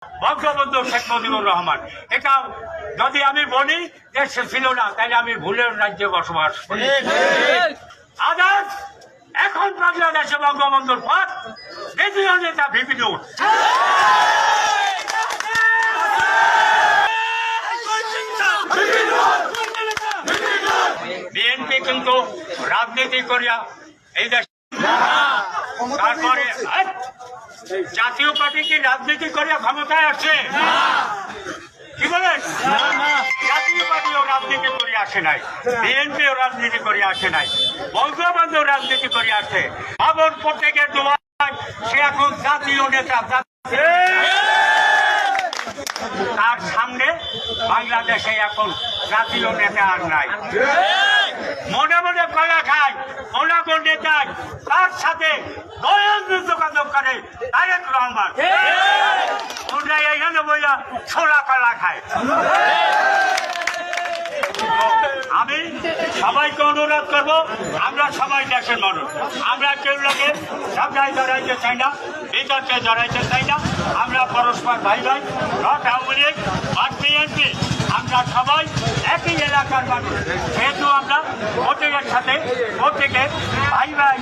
বঙ্গবন্ধু শেখ মুজিবুর রহমান। এটা যদি আমি বলি দেশে ছিল না, তাহলে আমি ভুলের রাজ্যে বসবাস করি। আজাদ এখন বাংলাদেশে বঙ্গবন্ধুর পথ দ্বিতীয় নেতা ভিপি নূর। বিএনপি কিন্তু রাজনীতি করিয়া এই দেশ, তারপরে জাতীয় পার্টি কি রাজনীতি করিয়া ক্ষমতায় আসছে? কি বলেন? জাতীয় পার্টিও রাজনীতি করে আসে নাই, বিএনপিও রাজনীতি করে আসে নাই, বঙ্গবন্ধু রাজনীতি করে আসে। বাবর প্রত্যেকের দোয়ায় সে এখন জাতীয় নেতা। তার সামনে বাংলাদেশে এখন জাতীয় নেতা আর নাই। মনে মনে কলা খায় ওনাগো নেতায়, তার সাথে যোগাযোগ করে তারেক রহমান। ওরা এখানে বইয়া ছোলা কলা খায়। আমি সবাইকে অনুরোধ করবো, আমরা সবাই দেশের মানুষ, আমরা কেউ লোকে সবটাই জড়াইতে চাই না, বিতর্কে জড়াইতে চাই না। আমরা পরস্পর ভাই ভাই, not Awami League, not BNP, আমরা সবাই একই এলাকার মানুষ। যেহেতু আমরা প্রত্যেকের সাথে প্রত্যেকে ভাই ভাই